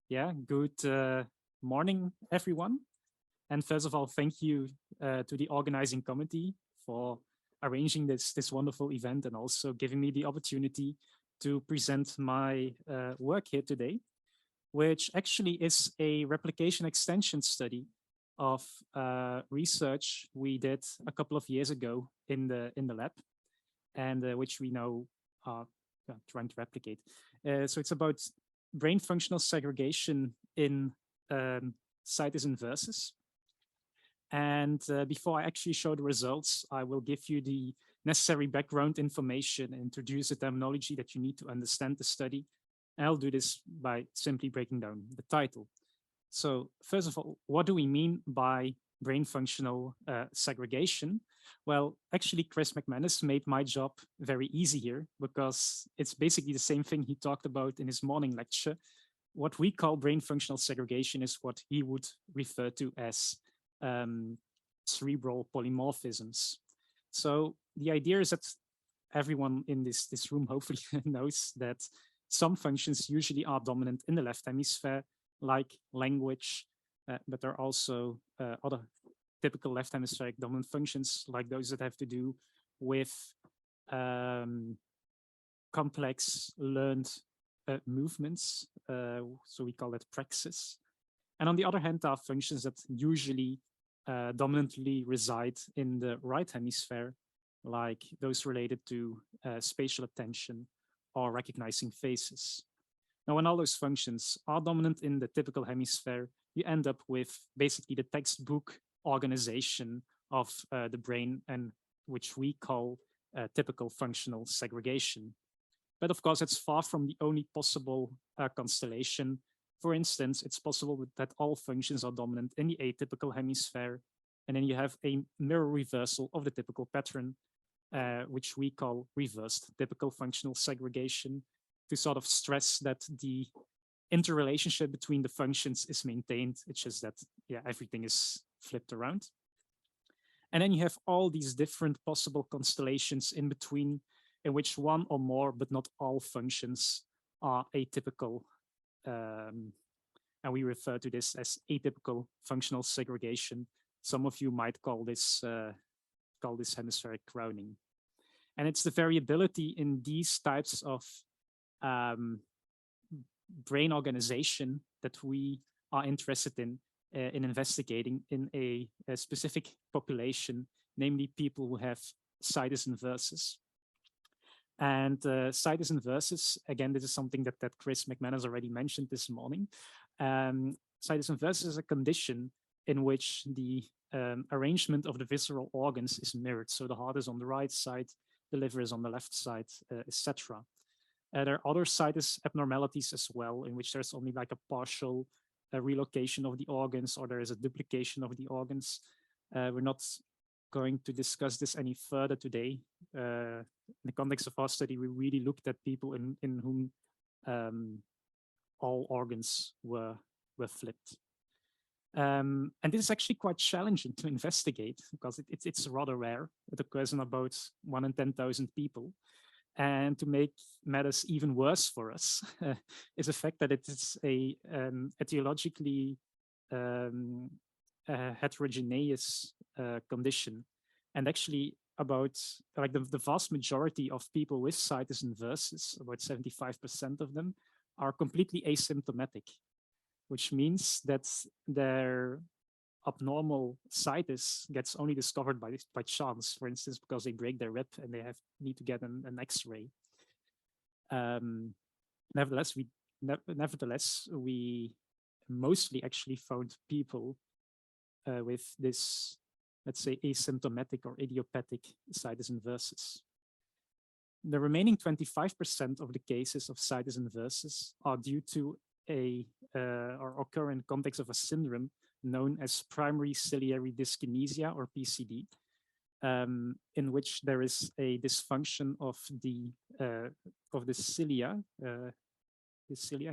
Yeah, good morning, everyone. And first of all, thank you to the organizing committee for arranging this wonderful event and also giving me the opportunity to present my work here today, which actually is a replication extension study of research we did a couple of years ago in the lab, and which we now are trying to replicate. So it's about brain functional segregation in situs inversus. And before I actually show the results, I will give you the necessary background information and introduce the terminology that you need to understand the study. And I'll do this by simply breaking down the title. So first of all, what do we mean by brain functional segregation? Well, actually, Chris McManus made my job very easy here because it's basically the same thing he talked about in his morning lecture. What we call brain functional segregation is what he would refer to as cerebral polymorphisms. So the idea is that everyone in this room hopefully knows that some functions usually are dominant in the left hemisphere, like language, but there are also other typical left hemispheric dominant functions, like those that have to do with complex learned movements. So we call that praxis. And on the other hand, there are functions that usually dominantly reside in the right hemisphere, like those related to spatial attention or recognizing faces. Now, when all those functions are dominant in the typical hemisphere, you end up with basically the textbook organization of the brain, and which we call typical functional segregation. But of course, it's far from the only possible constellation. For instance, it's possible that all functions are dominant in the atypical hemisphere, and then you have a mirror reversal of the typical pattern, which we call reversed typical functional segregation, to sort of stress that the interrelationship between the functions is maintained. It's just that, yeah, everything is flipped around. And then you have all these different possible constellations in between, in which one or more, but not all functions are atypical. And we refer to this as atypical functional segregation. Some of you might call this hemispheric crowning. And it's the variability in these types of brain organization that we are interested in investigating in a specific population, namely people who have situs inversus. And situs inversus, again, this is something that Chris McManus already mentioned this morning. Situs inversus is a condition in which the arrangement of the visceral organs is mirrored. So the heart is on the right side, the liver is on the left side, etc. There are other situs abnormalities as well, in which there's only like a partial relocation of the organs, or there is a duplication of the organs. We're not going to discuss this any further today. In the context of our study, we really looked at people in whom all organs were flipped. And this is actually quite challenging to investigate because it's rather rare. It occurs in about 1 in 10,000 people. And to make matters even worse for us is the fact that it is a etiologically heterogeneous condition. And actually about like the vast majority of people with situs inversus, about 75% of them, are completely asymptomatic, which means that their abnormal situs gets only discovered by chance, for instance, because they break their rib and they need to get an X-ray. Nevertheless, we mostly actually found people with this, let's say, asymptomatic or idiopathic situs inversus. The remaining 25% of the cases of situs inversus are due to or occur in the context of a syndrome known as primary ciliary dyskinesia, or PCD, in which there is a dysfunction of the cilia,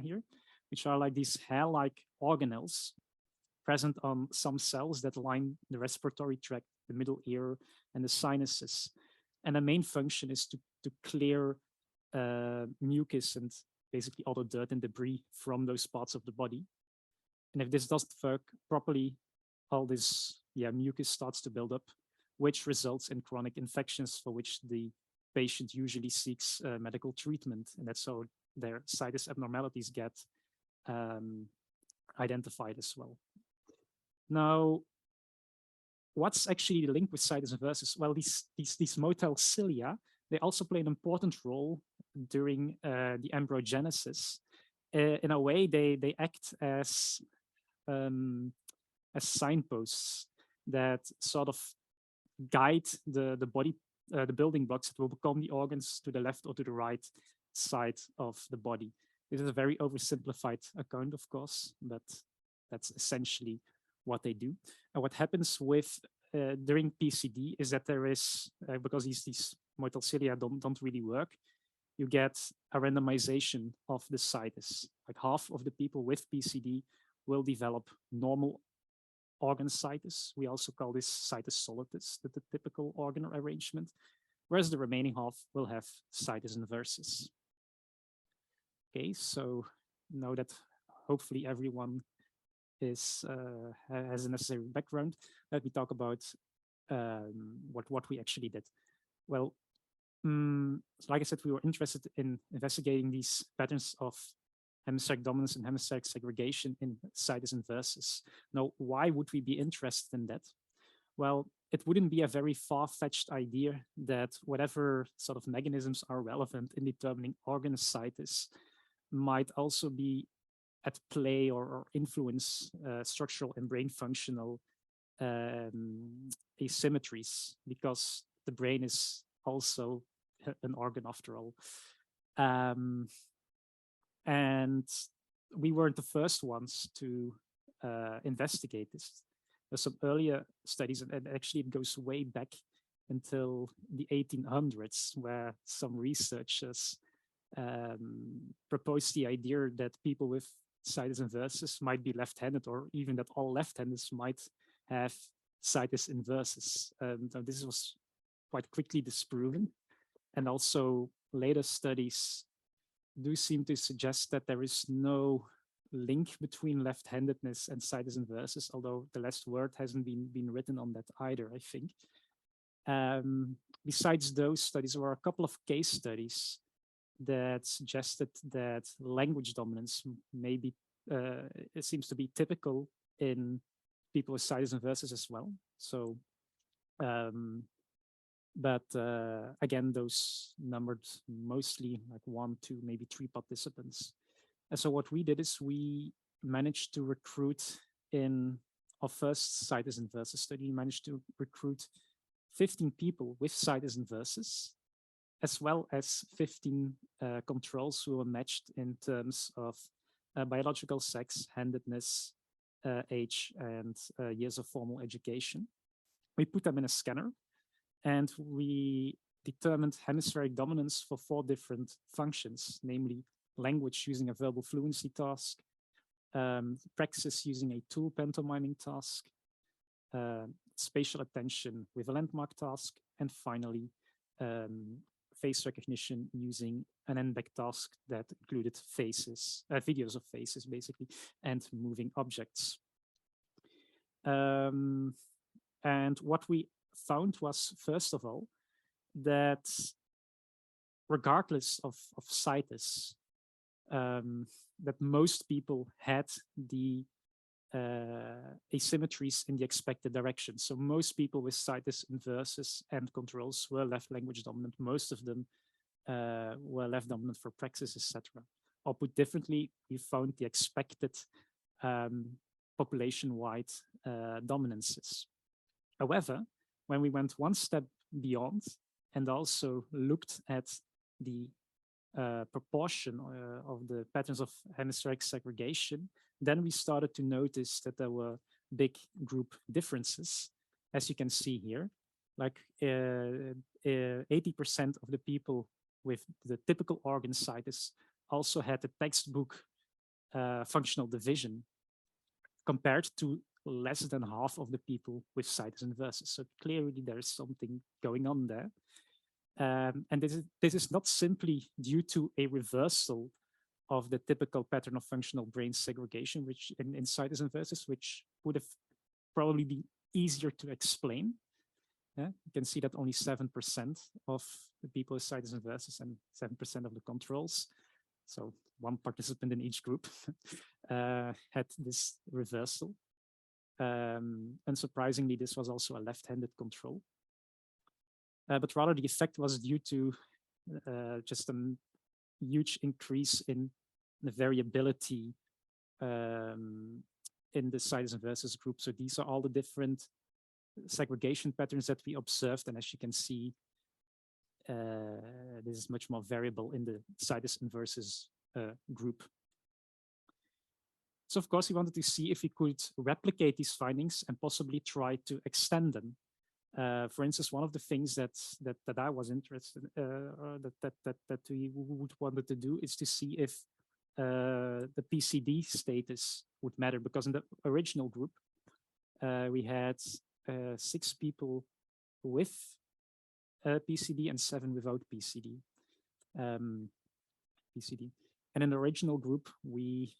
here, which are like these hair-like organelles present on some cells that line the respiratory tract, the middle ear, and the sinuses. And the main function is to clear mucus and basically all the dirt and debris from those parts of the body. And if this doesn't work properly, all this mucus starts to build up, which results in chronic infections for which the patient usually seeks medical treatment. And that's how their situs abnormalities get identified as well. Now, what's actually the link with situs inversus? Well, these motile cilia, they also play an important role during the embryogenesis. In a way, they act as signposts that sort of guide the body, the building blocks that will become the organs to the left or to the right side of the body. This is a very oversimplified account, of course, but that's essentially what they do. And what happens with during PCD is that there is, because these motile cilia don't really work, you get a randomization of the situs. Like half of the people with PCD will develop normal organ situs. We also call this situs solitus, the typical organ arrangement, whereas the remaining half will have situs inversus. Okay, so now that hopefully everyone has a necessary background, let me talk about what we actually did. Well, so like I said, we were interested in investigating these patterns of hemispheric dominance and hemispheric segregation in situs inversus. Now, why would we be interested in that? Well, it wouldn't be a very far-fetched idea that whatever sort of mechanisms are relevant in determining organ situs might also be at play or influence structural and brain functional asymmetries, because the brain is also an organ after all. And we weren't the first ones to investigate this. There's some earlier studies, and actually it goes way back until the 1800s, where some researchers proposed the idea that people with situs inversus might be left-handed, or even that all left-handers might have situs inversus. This was quite quickly disproven. And also later studies do seem to suggest that there is no link between left-handedness and situs inversus, although the last word hasn't been written on that either, I think. Besides those studies, there were a couple of case studies that suggested that language dominance maybe it seems to be typical in people with situs inversus as well. So, but again, those numbered mostly like 1, 2, maybe 3 participants. And so what we did is we managed to recruit in our first situs inversus study, we managed to recruit 15 people with situs inversus, as well as 15 controls who were matched in terms of biological sex, handedness, age, and years of formal education. We put them in a scanner, and we determined hemispheric dominance for 4 different functions, namely language using a verbal fluency task, praxis using a tool pantomiming task, spatial attention with a landmark task, and finally, face recognition using an NBAC task that included faces, videos of faces basically, and moving objects. And what we found was, first of all, that regardless of situs, that most people had the asymmetries in the expected direction. So most people with situs inversus and controls were left language dominant. Most of them were left dominant for praxis, etc. Or put differently, we found the expected population-wide dominances. However, when we went one step beyond and also looked at the proportion of the patterns of hemispheric segregation, then we started to notice that there were big group differences, as you can see here. Like 80% of the people with the typical organ situs also had the textbook functional division, compared to less than half of the people with situs inversus. So clearly there is something going on there. And this is not simply due to a reversal of the typical pattern of functional brain segregation, which in situs inversus, which would have probably been easier to explain. Yeah, you can see that only 7% of the people with situs inversus and 7% of the controls, so one participant in each group, had this reversal. Unsurprisingly, this was also a left-handed control. But rather the effect was due to just a huge increase in the variability in the situs inversus group. So these are all the different segregation patterns that we observed. And as you can see, this is much more variable in the situs inversus group. So of course, we wanted to see if we could replicate these findings and possibly try to extend them. For instance, one of the things that I was interested that we would wanted to do is to see if the PCD status would matter, because in the original group we had 6 people with PCD and 7 without PCD. And in the original group we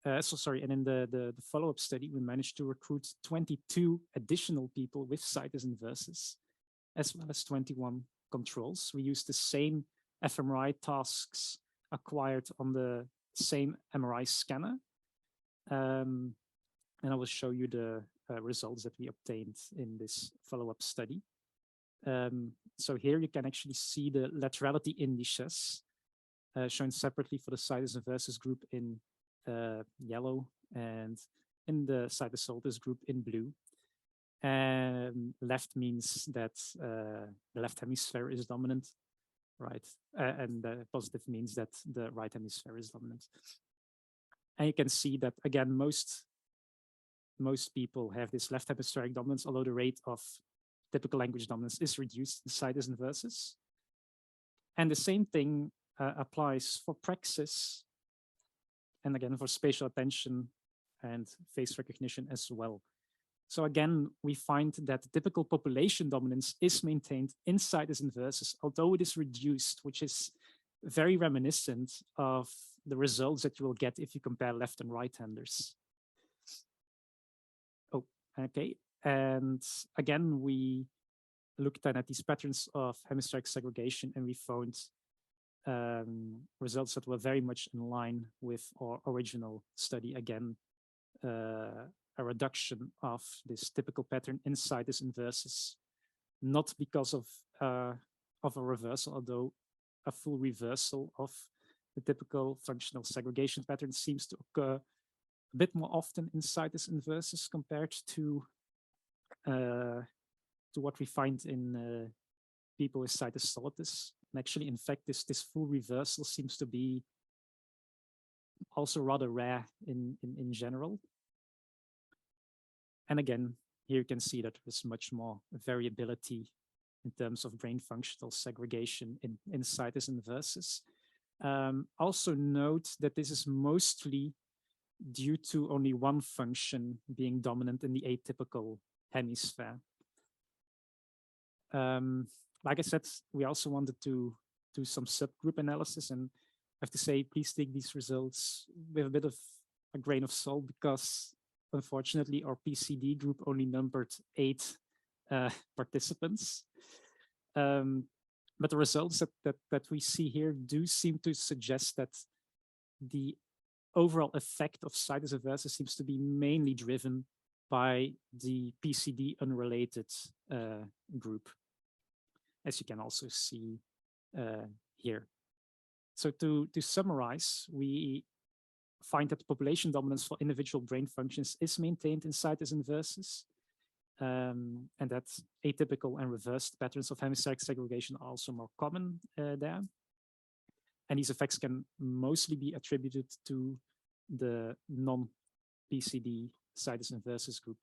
and in the follow-up study, we managed to recruit 22 additional people with situs inversus, as well as 21 controls. We used the same fMRI tasks acquired on the same MRI scanner. And I will show you the results that we obtained in this follow-up study. So here you can actually see the laterality indices shown separately for the situs inversus group in yellow and in the situs soltis group in blue. And left means that the left hemisphere is dominant, right? And positive means that the right hemisphere is dominant. And you can see that again, most people have this left hemispheric dominance, although the rate of typical language dominance is reduced in situs inversus. And the same thing applies for praxis, and again for spatial attention and face recognition as well. So again, we find that the typical population dominance is maintained in situs inversus, although it is reduced, which is very reminiscent of the results that you will get if you compare left and right-handers. Oh, okay. And again, we looked then at these patterns of hemispheric segregation, and we found results that were very much in line with our original study. Again, a reduction of this typical pattern in situs inversus, not because of a reversal, although a full reversal of the typical functional segregation pattern seems to occur a bit more often in situs inversus compared to what we find in people with situs solitis. And actually, in fact, this full reversal seems to be also rather rare in general. And again, here you can see that there's much more variability in terms of brain functional segregation in situs inversus. Also note that this is mostly due to only one function being dominant in the atypical hemisphere. Like I said, we also wanted to do some subgroup analysis, and I have to say, please take these results with a bit of a grain of salt, because unfortunately our PCD group only numbered 8 participants. But the results that we see here do seem to suggest that the overall effect of situs inversus seems to be mainly driven by the PCD unrelated group, as you can also see here. So to summarize, we find that the population dominance for individual brain functions is maintained in situs inversus, and that atypical and reversed patterns of hemispheric segregation are also more common there. And these effects can mostly be attributed to the non-PCD situs inversus group.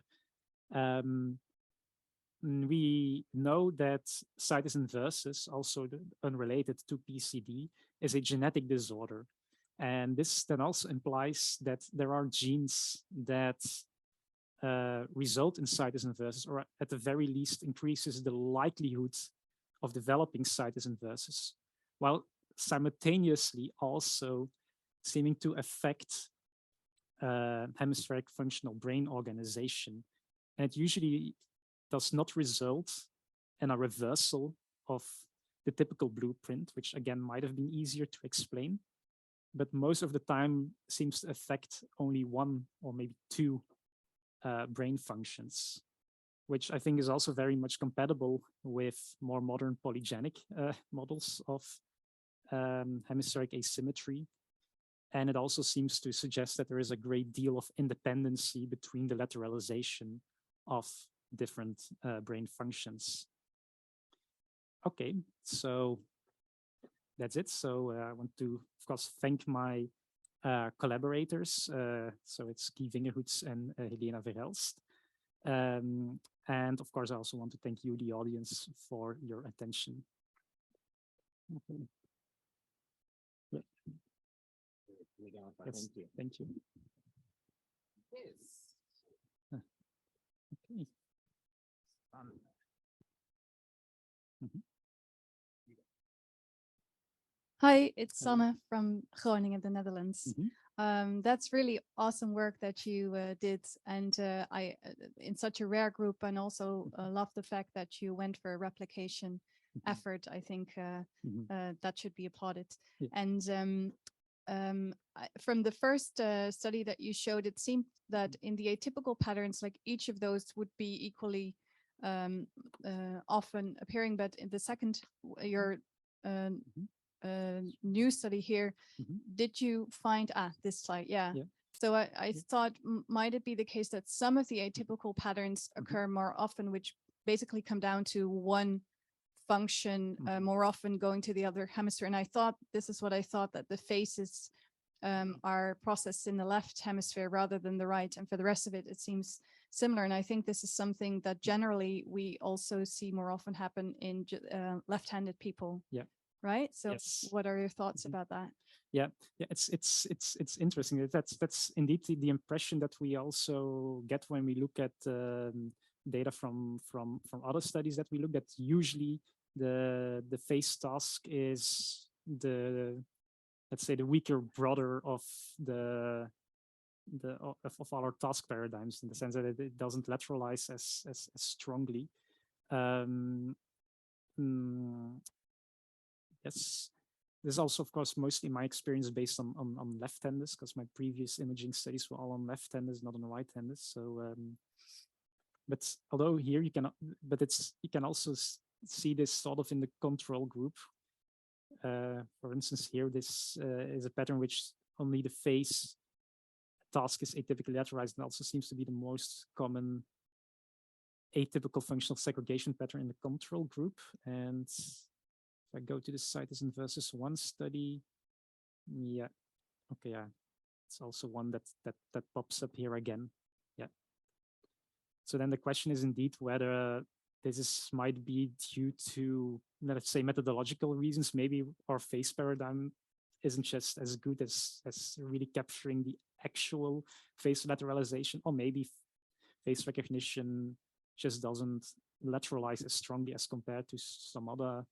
We know that situs inversus, also unrelated to PCD, is a genetic disorder. And this then also implies that there are genes that result in situs inversus, or at the very least increases the likelihood of developing situs inversus, while simultaneously also seeming to affect hemispheric functional brain organization. And it usually does not result in a reversal of the typical blueprint, which again might have been easier to explain, but most of the time seems to affect only one or maybe two brain functions, which I think is also very much compatible with more modern polygenic models of hemispheric asymmetry. And it also seems to suggest that there is a great deal of independency between the lateralization of different brain functions. Okay, so that's it. So I want to, of course, thank my collaborators. So it's Guy Vingerhoets and Helena Verhelst. And of course, I also want to thank you, the audience, for your attention. Okay. Yeah. Yes, thank you. Thank you. Yes. Okay. Hi, it's Sanne from Groningen, the Netherlands. That's really awesome work that you did, and I, in such a rare group, and also love the fact that you went for a replication effort. I think that should be applauded. Yeah. And from the first study that you showed, it seemed that in the atypical patterns, like each of those would be equally often appearing, but in the second, your new study here, did you find this slide? Yeah. So I thought, might it be the case that some of the atypical patterns occur more often, which basically come down to one function more often going to the other hemisphere? And I thought, this is what I thought, that the faces are processed in the left hemisphere rather than the right, and for the rest of it, it seems similar. And I think this is something that generally we also see more often happen in left-handed people. Yeah. Right. So yes. What are your thoughts about that? Yeah, it's interesting. That's indeed the impression that we also get when we look at data from other studies that we look at. Usually the face task is the, let's say, the weaker brother of of our task paradigms, in the sense that it doesn't lateralize as strongly. Yes, this is also, of course, mostly my experience based on left-handers, because my previous imaging studies were all on left-handers, not on right-handers. So, but although here you can, you can also see this sort of in the control group. For instance, here this is a pattern which only the face task is atypically lateralized, and also seems to be the most common atypical functional segregation pattern in the control group. And if I go to the situs inversus 1 study, yeah, okay, yeah, it's also one that pops up here again. Yeah. So then the question is indeed whether this might be due to, let's say, methodological reasons. Maybe our face paradigm isn't just as good as really capturing the actual face lateralization, or maybe face recognition just doesn't lateralize as strongly as compared to some other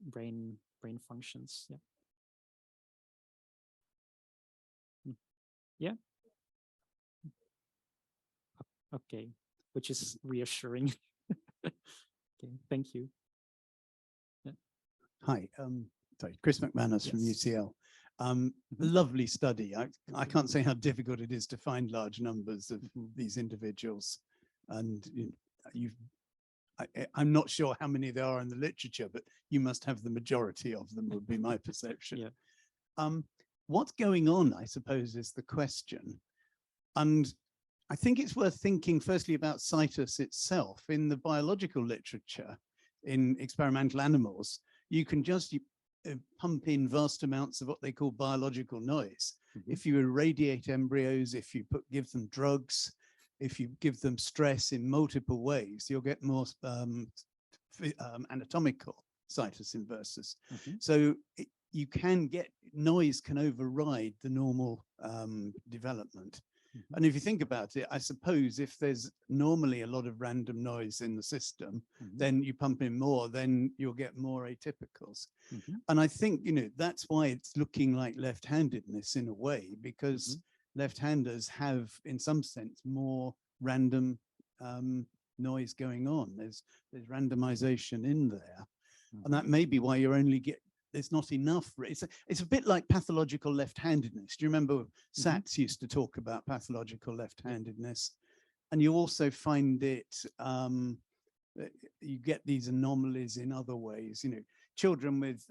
brain functions. Yeah. Yeah. Okay, which is reassuring. Okay, thank you. Yeah. Hi, sorry, Chris McManus from UCL. Lovely study. I can't say how difficult it is to find large numbers of these individuals, and I'm not sure how many there are in the literature, but you must have the majority of them, would be my perception. Yeah. What's going on, I suppose, is the question. And I think it's worth thinking firstly about situs itself. In the biological literature, in experimental animals, you can just pump in vast amounts of what they call biological noise. If you irradiate embryos, if you give them drugs, if you give them stress in multiple ways, you'll get more anatomical situs inversus. So you can get, noise can override the normal development. And if you think about it, I suppose if there's normally a lot of random noise in the system, then you pump in more, then you'll get more atypicals. And I think, you know, that's why it's looking like left-handedness in a way, because left-handers have, in some sense, more random noise going on. There's randomization in there. And that may be why you're only there's not enough. It's a bit like pathological left-handedness. Do you remember Sats used to talk about pathological left-handedness? And you also find it, you get these anomalies in other ways. You know, children with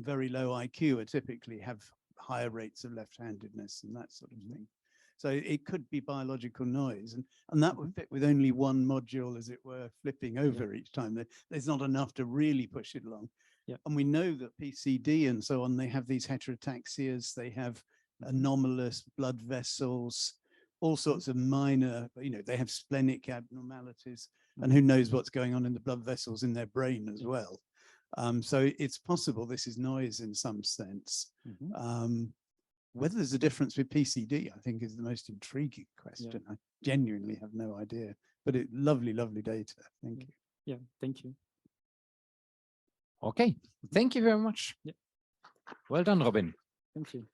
very low IQ are typically have higher rates of left-handedness and that sort of thing. So it could be biological noise, and that would fit with only one module, as it were, flipping over each time. There's not enough to really push it along. And we know that PCD and so on, they have these heterotaxias, they have anomalous blood vessels, all sorts of minor, you know, they have splenic abnormalities, and who knows what's going on in the blood vessels in their brain as well. So it's possible this is noise in some sense. Whether there's a difference with PCD, I think, is the most intriguing question. I genuinely have no idea, but lovely, lovely data. Thank you. Yeah, thank you. Okay, thank you very much. Yeah. Well done, Robin. Thank you.